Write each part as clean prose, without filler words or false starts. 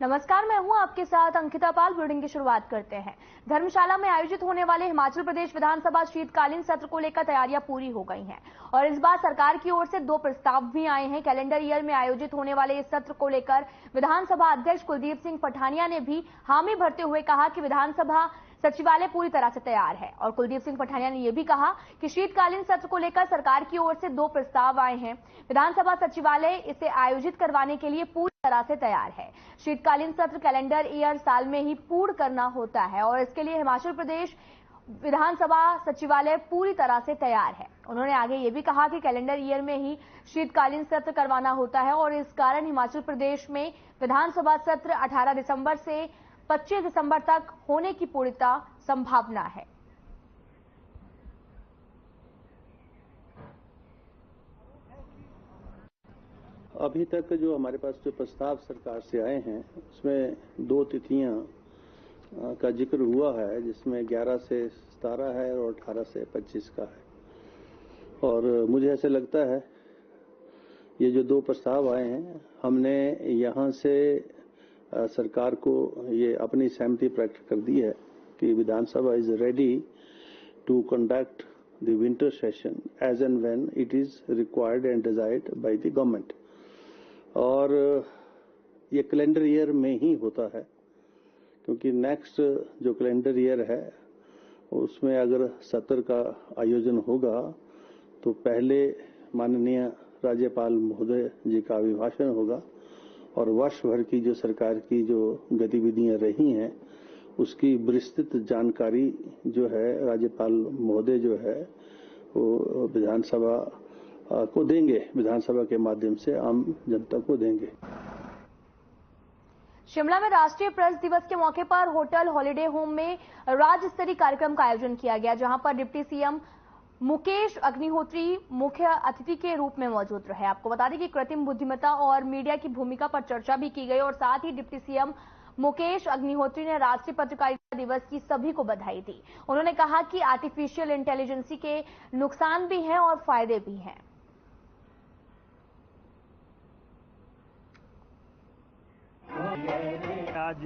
नमस्कार, मैं हूं आपके साथ अंकिता पाल। बुलेटिन की शुरुआत करते हैं। धर्मशाला में आयोजित होने वाले हिमाचल प्रदेश विधानसभा शीतकालीन सत्र को लेकर तैयारियां पूरी हो गई हैं और इस बार सरकार की ओर से 2 प्रस्ताव भी आए हैं। कैलेंडर ईयर में आयोजित होने वाले इस सत्र को लेकर विधानसभा अध्यक्ष कुलदीप सिंह पठानिया ने भी हामी भरते हुए कहा कि विधानसभा सचिवालय पूरी तरह से तैयार है और कुलदीप सिंह पठानिया ने यह भी कहा कि शीतकालीन सत्र को लेकर सरकार की ओर से 2 प्रस्ताव आए हैं। विधानसभा सचिवालय इसे आयोजित करवाने के लिए पूरी तरह से तैयार है। शीतकालीन सत्र कैलेंडर ईयर साल में ही पूर्ण करना होता है और इसके लिए हिमाचल प्रदेश विधानसभा सचिवालय पूरी तरह से तैयार है। उन्होंने आगे ये भी कहा कि कैलेंडर ईयर में ही शीतकालीन सत्र करवाना होता है और इस कारण हिमाचल प्रदेश में विधानसभा सत्र 18 दिसंबर से 25 दिसंबर तक होने की पूर्णतः संभावना है। अभी तक जो हमारे पास जो प्रस्ताव सरकार से आए हैं उसमें 2 तिथियां का जिक्र हुआ है, जिसमें 11 से 17 है और 18 से 25 का है। और मुझे ऐसे लगता है ये जो 2 प्रस्ताव आए हैं, हमने यहां से सरकार को ये अपनी सहमति प्रकट कर दी है कि Vidhan Sabha is ready to conduct the winter session as and when it is required and desired by the government. और ये कैलेंडर ईयर में ही होता है, क्योंकि नेक्स्ट जो कैलेंडर ईयर है उसमें अगर सत्र का आयोजन होगा तो पहले माननीय राज्यपाल महोदय जी का अभिभाषण होगा और वर्ष भर की जो सरकार की जो गतिविधियां रही हैं उसकी विस्तृत जानकारी जो है राज्यपाल महोदय जो है वो विधानसभा को देंगे, विधानसभा के माध्यम से आम जनता को देंगे। शिमला में राष्ट्रीय प्रेस दिवस के मौके पर होटल हॉलिडे होम में राज्य स्तरीय कार्यक्रम का आयोजन किया गया, जहां पर डिप्टी सीएम मुकेश अग्निहोत्री मुख्य अतिथि के रूप में मौजूद रहे। आपको बता दें कि कृत्रिम बुद्धिमत्ता और मीडिया की भूमिका पर चर्चा भी की गई और साथ ही डिप्टी सीएम मुकेश अग्निहोत्री ने राष्ट्रीय पत्रकारिता दिवस की सभी को बधाई दी। उन्होंने कहा कि आर्टिफिशियल इंटेलिजेंस के नुकसान भी हैं और फायदे भी हैं। आज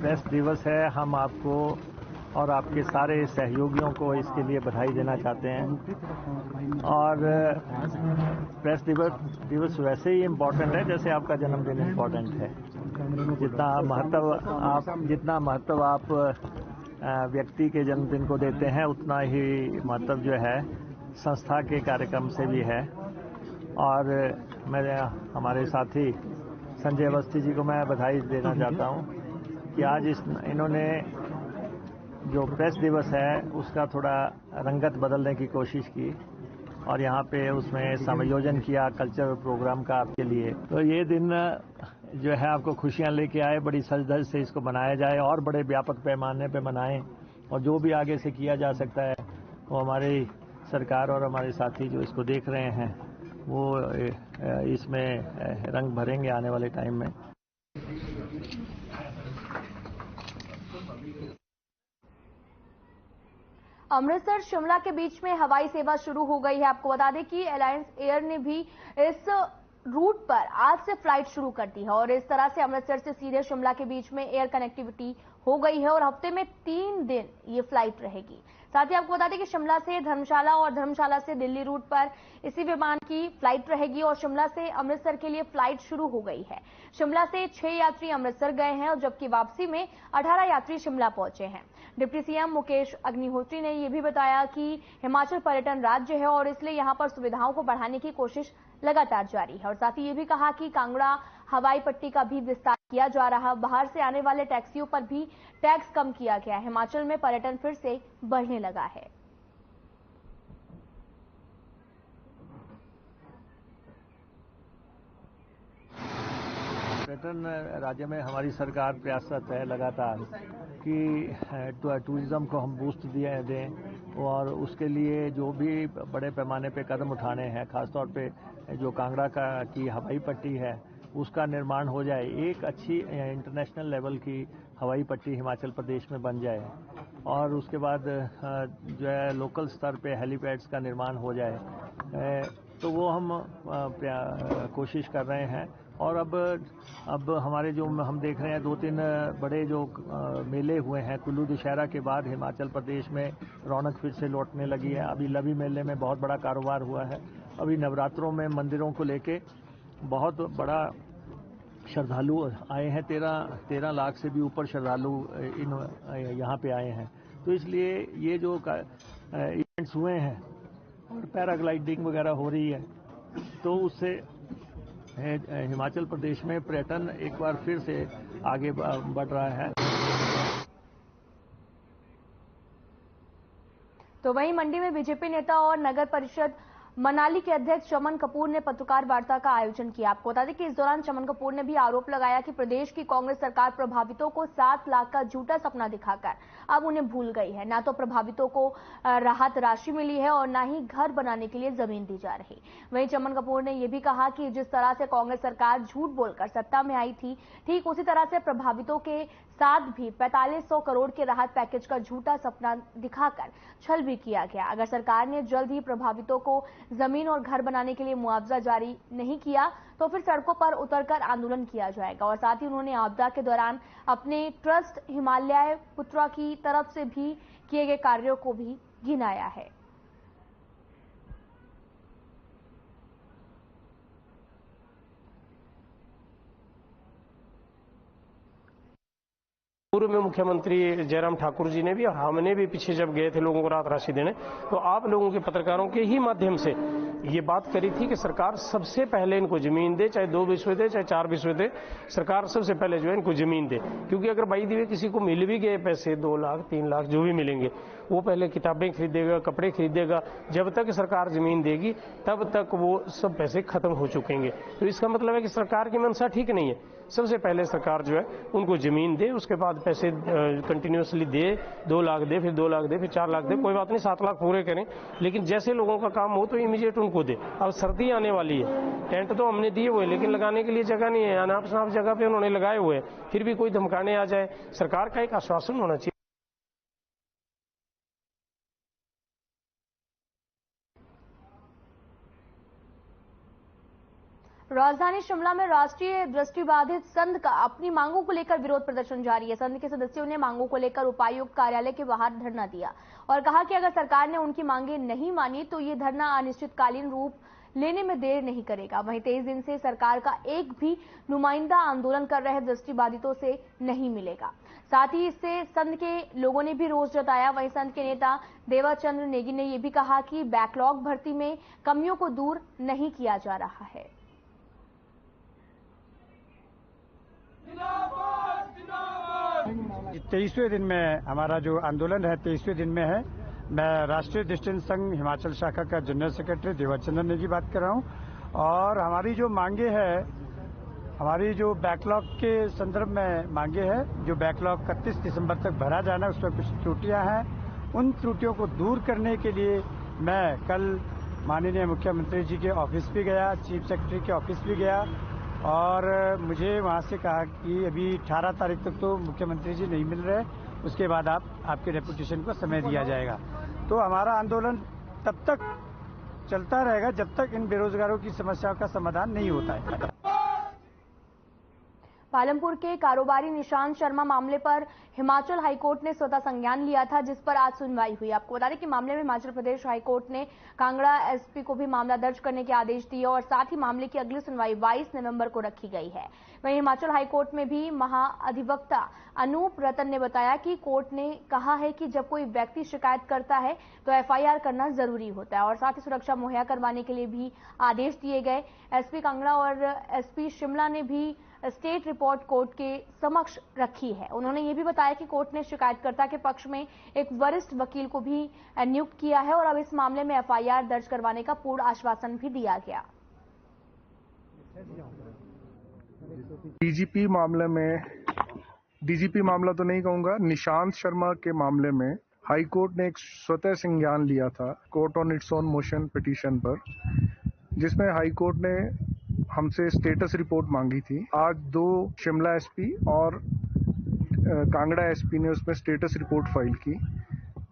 प्रेस दिवस है। हम आपको और आपके सारे सहयोगियों को इसके लिए बधाई देना चाहते हैं। और प्रेस दिवस वैसे ही इम्पोर्टेंट है जैसे आपका जन्मदिन इम्पोर्टेंट है। जितना महत्व आप व्यक्ति के जन्मदिन को देते हैं उतना ही महत्व जो है संस्था के कार्यक्रम से भी है। और मैं हमारे साथी संजय अवस्थी जी को मैं बधाई देना चाहता हूं कि आज इन्होंने जो प्रेस दिवस है उसका थोड़ा रंगत बदलने की कोशिश की और यहाँ पे उसमें समायोजन किया कल्चरल प्रोग्राम का आपके लिए। तो ये दिन जो है आपको खुशियाँ लेके आए, बड़ी सज धज से इसको मनाया जाए और बड़े व्यापक पैमाने पे मनाएं और जो भी आगे से किया जा सकता है वो हमारी सरकार और हमारे साथी जो इसको देख रहे हैं वो इसमें रंग भरेंगे आने वाले टाइम में। अमृतसर शिमला के बीच में हवाई सेवा शुरू हो गई है। आपको बता दें कि अलायंस एयर ने भी इस रूट पर आज से फ्लाइट शुरू कर दी है और इस तरह से अमृतसर से सीधे शिमला के बीच में एयर कनेक्टिविटी हो गई है और हफ्ते में 3 दिन ये फ्लाइट रहेगी। साथ ही आपको बता दें कि शिमला से धर्मशाला और धर्मशाला से दिल्ली रूट पर इसी विमान की फ्लाइट रहेगी और शिमला से अमृतसर के लिए फ्लाइट शुरू हो गई है। शिमला से 6 यात्री अमृतसर गए हैं और जबकि वापसी में 18 यात्री शिमला पहुंचे हैं। डिप्टी सीएम मुकेश अग्निहोत्री ने यह भी बताया कि हिमाचल पर्यटन राज्य है और इसलिए यहां पर सुविधाओं को बढ़ाने की कोशिश लगातार जारी है और साथ ही ये भी कहा कि कांगड़ा हवाई पट्टी का भी विस्तार किया जा रहा। बाहर से आने वाले टैक्सियों पर भी टैक्स कम किया गया। हिमाचल में पर्यटन फिर से बढ़ने लगा है। पर्यटन राज्य में हमारी सरकार प्रयासरत है लगातार कि टूरिज्म को हम बूस्ट दें और उसके लिए जो भी बड़े पैमाने पे कदम उठाने हैं, खासतौर पे जो कांगड़ा की हवाई पट्टी है उसका निर्माण हो जाए, एक अच्छी इंटरनेशनल लेवल की हवाई पट्टी हिमाचल प्रदेश में बन जाए और उसके बाद जो है लोकल स्तर पे हेलीपैड्स का निर्माण हो जाए, तो वो हम कोशिश कर रहे हैं और अब हमारे जो हम देख रहे हैं 2-3 बड़े जो मेले हुए हैं, कुल्लू दशहरा के बाद हिमाचल प्रदेश में रौनक फिर से लौटने लगी है। अभी लवी मेले में बहुत बड़ा कारोबार हुआ है। अभी नवरात्रों में मंदिरों को लेके बहुत बड़ा श्रद्धालु आए हैं। 13 लाख से भी ऊपर श्रद्धालु यहाँ पे आए हैं। तो इसलिए ये जो इवेंट्स हुए हैं और पैराग्लाइडिंग वगैरह हो रही है, तो उससे हिमाचल प्रदेश में पर्यटन एक बार फिर से आगे बढ़ रहा है। तो वहीं मंडी में बीजेपी नेता और नगर परिषद मनाली के अध्यक्ष चमन कपूर ने पत्रकार वार्ता का आयोजन किया। आपको बता दें कि इस दौरान चमन कपूर ने भी आरोप लगाया कि प्रदेश की कांग्रेस सरकार प्रभावितों को 7 लाख का झूठा सपना दिखाकर अब उन्हें भूल गई है। न तो प्रभावितों को राहत राशि मिली है और न ही घर बनाने के लिए जमीन दी जा रही। वहीं चमन कपूर ने यह भी कहा कि जिस तरह से कांग्रेस सरकार झूठ बोलकर सत्ता में आई थी, ठीक उसी तरह से प्रभावितों के साथ भी 4500 करोड़ के राहत पैकेज का झूठा सपना दिखाकर छल भी किया गया। अगर सरकार ने जल्द ही प्रभावितों को जमीन और घर बनाने के लिए मुआवजा जारी नहीं किया तो फिर सड़कों पर उतरकर आंदोलन किया जाएगा। और साथ ही उन्होंने आपदा के दौरान अपने ट्रस्ट हिमालय पुत्रा की तरफ से भी किए गए कार्यों को भी गिनाया है। पूर्व में मुख्यमंत्री जयराम ठाकुर जी ने भी और हमने भी पीछे जब गए थे लोगों को राहत राशि देने, तो आप लोगों के पत्रकारों के ही माध्यम से ये बात करी थी कि सरकार सबसे पहले इनको जमीन दे, चाहे 2 विश्व दे चाहे 4 विश्व दे, सरकार सबसे पहले जो है इनको जमीन दे। क्योंकि अगर बाई दी किसी को मिल भी गए पैसे 2 लाख 3 लाख जो भी मिलेंगे, वो पहले किताबें खरीदेगा, कपड़े खरीदेगा। जब तक सरकार जमीन देगी तब तक वो सब पैसे खत्म हो चुकेंगे। तो इसका मतलब है कि सरकार की मंशा ठीक नहीं है। सबसे पहले सरकार जो है उनको जमीन दे, उसके बाद पैसे कंटिन्यूसली दे, 2 लाख दे, फिर 2 लाख दे, फिर 4 लाख दे, कोई बात नहीं 7 लाख पूरे करें, लेकिन जैसे लोगों का काम हो तो इमीडिएट उनको दे। अब सर्दी आने वाली है, टेंट तो हमने दिए हुए लेकिन लगाने के लिए जगह नहीं है, अनाप शनाप जगह पे उन्होंने लगाए हुए हैं, फिर भी कोई धमकाने आ जाए। सरकार का एक आश्वासन होना चाहिए। राजधानी शिमला में राष्ट्रीय दृष्टिबाधित संघ का अपनी मांगों को लेकर विरोध प्रदर्शन जारी है। संघ के सदस्यों ने मांगों को लेकर उपायुक्त कार्यालय के बाहर धरना दिया और कहा कि अगर सरकार ने उनकी मांगे नहीं मानी तो ये धरना अनिश्चितकालीन रूप लेने में देर नहीं करेगा। वहीं 23 दिन से सरकार का एक भी नुमाइंदा आंदोलन कर रहे दृष्टिबाधितों से नहीं मिलेगा। साथ ही इससे संघ के लोगों ने भी रोष जताया। वहीं संघ के नेता देवाचंद्र नेगी ने यह भी कहा कि बैकलॉग भर्ती में कमियों को दूर नहीं किया जा रहा है। 23वें दिन में हमारा जो आंदोलन है 23वें दिन में है। मैं राष्ट्रीय दृष्टिहीन संघ हिमाचल शाखा का जनरल सेक्रेटरी देवाचंद्र नेगी बात कर रहा हूं। और हमारी जो मांगे है, हमारी जो बैकलॉग के संदर्भ में मांगे है, जो बैकलॉग 31 दिसंबर तक भरा जाना है उसमें कुछ त्रुटियां हैं। उन त्रुटियों को दूर करने के लिए मैं कल माननीय मुख्यमंत्री जी के ऑफिस भी गया, चीफ सेक्रेटरी के ऑफिस भी गया और मुझे वहां से कहा कि अभी 18 तारीख तक तो मुख्यमंत्री जी नहीं मिल रहे, उसके बाद आपके डेपुटेशन को समय दिया जाएगा। तो हमारा आंदोलन तब तक चलता रहेगा जब तक इन बेरोजगारों की समस्याओं का समाधान नहीं होता है। पालमपुर के कारोबारी निशांत शर्मा मामले पर हिमाचल हाईकोर्ट ने स्वतः संज्ञान लिया था, जिस पर आज सुनवाई हुई। आपको बता दें कि मामले में हिमाचल प्रदेश हाईकोर्ट ने कांगड़ा एसपी को भी मामला दर्ज करने के आदेश दिए और साथ ही मामले की अगली सुनवाई 22 नवंबर को रखी गई है। वहीं हिमाचल हाईकोर्ट में भी महाअधिवक्ता अनूप रतन ने बताया कि कोर्ट ने कहा है कि जब कोई व्यक्ति शिकायत करता है तो एफआईआर करना जरूरी होता है और साथ ही सुरक्षा मुहैया करवाने के लिए भी आदेश दिए गए। एसपी कांगड़ा और एसपी शिमला ने भी स्टेट रिपोर्ट कोर्ट के समक्ष रखी है। उन्होंने ये भी बताया कि कोर्ट ने शिकायतकर्ता के पक्ष में एक वरिष्ठ वकील को भी नियुक्त किया है और अब इस मामले में एफआईआर दर्ज करवाने का पूर्ण आश्वासन भी दिया गया। डीजीपी मामला तो नहीं कहूंगा, निशांत शर्मा के मामले में हाई कोर्ट ने एक स्वतः संज्ञान लिया था court on its own motion petition पर, जिसमें हाई कोर्ट ने हमसे स्टेटस रिपोर्ट मांगी थी। आज 2 शिमला एसपी और कांगड़ा एसपी ने उसमें स्टेटस रिपोर्ट फाइल की।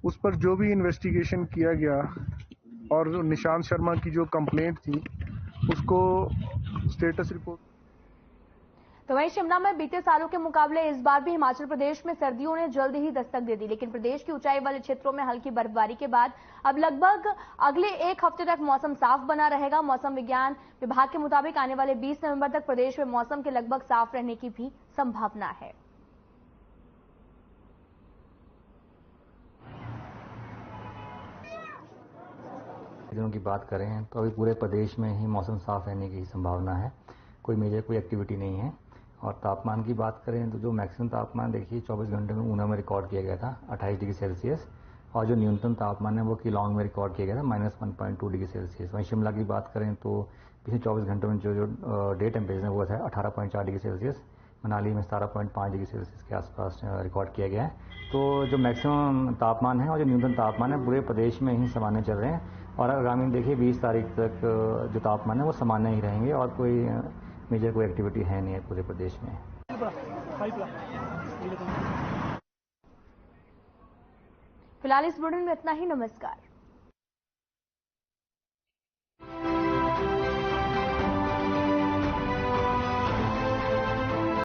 उस पर जो भी इन्वेस्टिगेशन किया गया और निशांत शर्मा की जो कंप्लेंट थी उसको स्टेटस रिपोर्ट तो वहीं शिमला में बीते सालों के मुकाबले इस बार भी हिमाचल प्रदेश में सर्दियों ने जल्द ही दस्तक दे दी, लेकिन प्रदेश की ऊंचाई वाले क्षेत्रों में हल्की बर्फबारी के बाद अब लगभग अगले एक हफ्ते तक मौसम साफ बना रहेगा। मौसम विज्ञान विभाग के मुताबिक आने वाले 20 नवंबर तक प्रदेश में मौसम के लगभग साफ रहने की भी संभावना है। दिनों की बात करें तो अभी पूरे प्रदेश में ही मौसम साफ रहने की संभावना है, कोई मेजर कोई एक्टिविटी नहीं है। और तापमान की बात करें तो जो मैक्सिमम तापमान देखिए 24 घंटे में ऊना में रिकॉर्ड किया गया था 28 डिग्री सेल्सियस, और जो न्यूनतम तापमान है वो किलोंग में रिकॉर्ड किया गया था -1.2 डिग्री सेल्सियस। वहीं शिमला की बात करें तो पिछले 24 घंटों में जो डे टेम्परेचर है वो था 18.4 डिग्री सेल्सियस, मनाली में 17.5 डिग्री सेल्सियस के आसपास रिकॉर्ड किया गया है। तो जो मैक्सिमम तापमान है और जो न्यूनतम तापमान है पूरे प्रदेश में ही सामान्य चल रहे हैं, और आगामी देखिए 20 तारीख तक जो तापमान है वो सामान्य ही रहेंगे और कोई मेजर कोई एक्टिविटी है नहीं है पूरे प्रदेश में। फिलहाल इस बुलेटिन में इतना ही। नमस्कार।